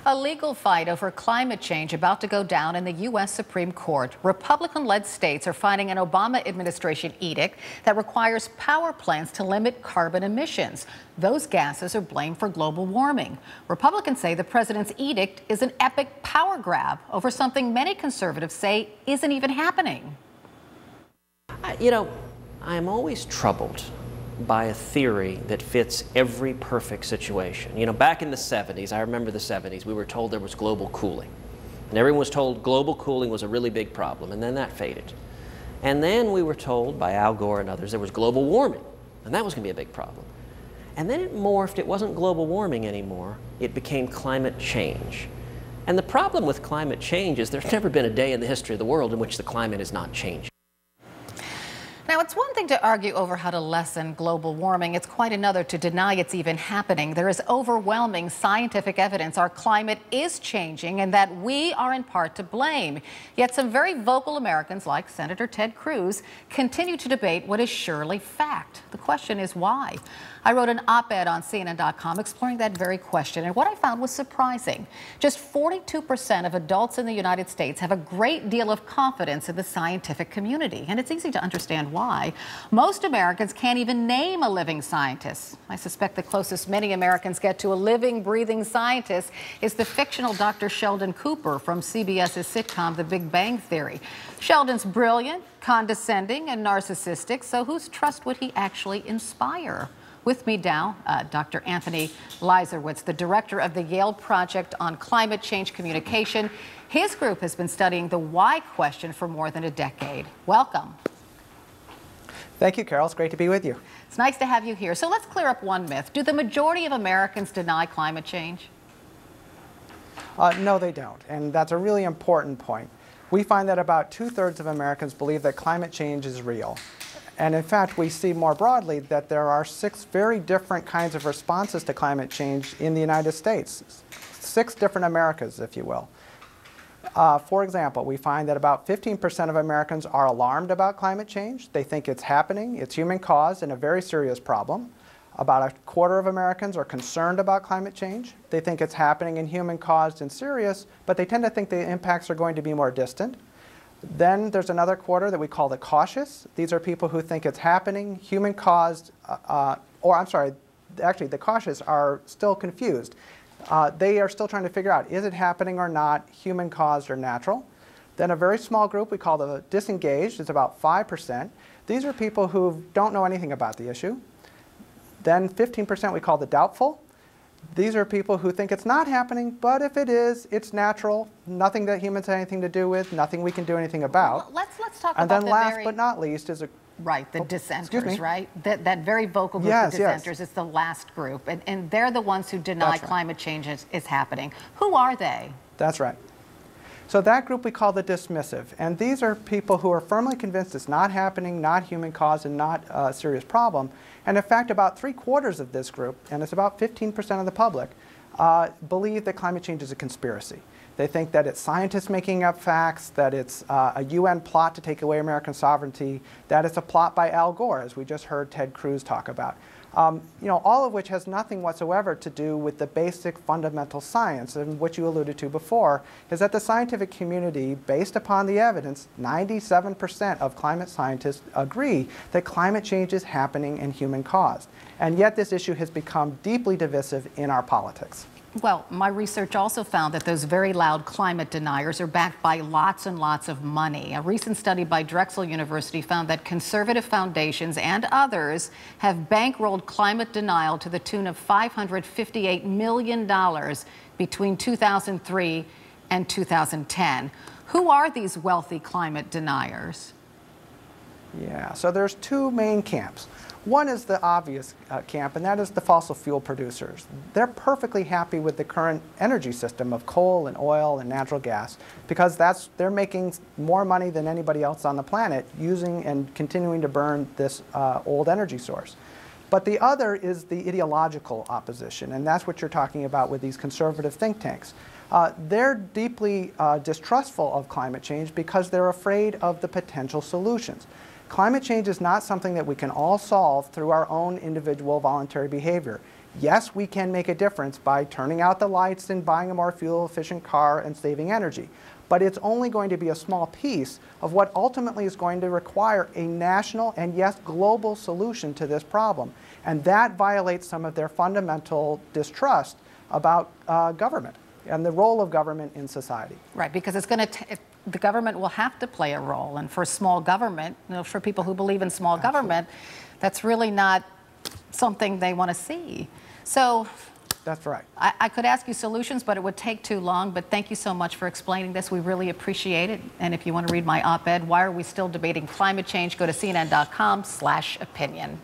A legal fight over climate change about to go down in the U.S. Supreme Court. Republican-led states are fighting an Obama administration edict that requires power plants to limit carbon emissions. Those gases are blamed for global warming. Republicans say the president's edict is an epic power grab over something many conservatives say isn't even happening. I'm always troubled by a theory that fits every perfect situation. Back in the 70s, I remember the 70s, we were told there was global cooling. And everyone was told global cooling was a really big problem, and then that faded. And then we were told by Al Gore and others there was global warming, and that was going to be a big problem. And then it morphed. It wasn't global warming anymore. It became climate change. And the problem with climate change is there's never been a day in the history of the world in which the climate is not changing. Now, it's one thing to argue over how to lessen global warming. It's quite another to deny it's even happening. There is overwhelming scientific evidence our climate is changing and that we are in part to blame. Yet some very vocal Americans, like Senator Ted Cruz, continue to debate what is surely fact. The question is why? I wrote an op-ed on CNN.com exploring that very question, and what I found was surprising. Just 42% of adults in the United States have a great deal of confidence in the scientific community, and it's easy to understand why. Most Americans can't even name a living scientist. I suspect the closest many Americans get to a living, breathing scientist is the fictional Dr. Sheldon Cooper from CBS's sitcom The Big Bang Theory. Sheldon's brilliant, condescending, and narcissistic, so whose trust would he actually inspire? With me now, Dr. Anthony Leiserowitz, the director of the Yale Project on Climate Change Communication. His group has been studying the why question for more than a decade. Welcome. Thank you, Carol. It's great to be with you. It's nice to have you here. So let's clear up one myth. Do the majority of Americans deny climate change? No, they don't. And that's a really important point. We find that about 2/3 of Americans believe that climate change is real. And in fact, we see more broadly that there are 6 very different kinds of responses to climate change in the United States. 6 different Americas, if you will. For example, we find that about 15% of Americans are alarmed about climate change. They think it's happening, it's human-caused, and a very serious problem. About 1/4 of Americans are concerned about climate change. They think it's happening and human-caused and serious, but they tend to think the impacts are going to be more distant. Then there's another 1/4 that we call the cautious. These are people who think it's happening, human-caused, actually the cautious are still confused. They are still trying to figure out, is it happening or not, human-caused or natural? Then a very small group we call the disengaged, is about 5%. These are people who don't know anything about the issue. Then 15% we call the doubtful. These are people who think it's not happening, but if it is, it's natural, nothing that humans have anything to do with, nothing we can do anything about. Well, let's talk and about then last but not least is the dissenters, right? That very vocal group of dissenters is the last group, and they're the ones who deny climate change is happening. Who are they? That's right. So that group we call the dismissive, and these are people who are firmly convinced it's not happening, not human-caused, and not a serious problem. And in fact, about 3/4 of this group, and it's about 15% of the public, believe that climate change is a conspiracy. They think that it's scientists making up facts, that it's a UN plot to take away American sovereignty, that it's a plot by Al Gore, as we just heard Ted Cruz talk about. All of which has nothing whatsoever to do with the basic fundamental science, and what you alluded to before, is that the scientific community, based upon the evidence, 97% of climate scientists agree that climate change is happening and human-caused. And yet this issue has become deeply divisive in our politics. Well, my research also found that those very loud climate deniers are backed by lots and lots of money. A recent study by Drexel University found that conservative foundations and others have bankrolled climate denial to the tune of $558 million between 2003 and 2010. Who are these wealthy climate deniers? Yeah, so there's 2 main camps. One is the obvious camp, and that is the fossil fuel producers. They're perfectly happy with the current energy system of coal and oil and natural gas because they're making more money than anybody else on the planet using and continuing to burn this old energy source. But the other is the ideological opposition, and that's what you're talking about with these conservative think tanks. They're deeply distrustful of climate change because they're afraid of the potential solutions. Climate change is not something that we can all solve through our own individual voluntary behavior. Yes, we can make a difference by turning out the lights and buying a more fuel-efficient car and saving energy. But it's only going to be a small piece of what ultimately is going to require a national and, yes, global solution to this problem. And that violates some of their fundamental distrust about government and the role of government in society. Right, because it's going to the government will have to play a role. And for small government, for people who believe in small government, that's really not something they want to see. So that's right. I could ask you solutions, but it would take too long. But thank you so much for explaining this. We really appreciate it. And if you want to read my op-ed, Why Are We Still Debating Climate Change, go to cnn.com/opinion.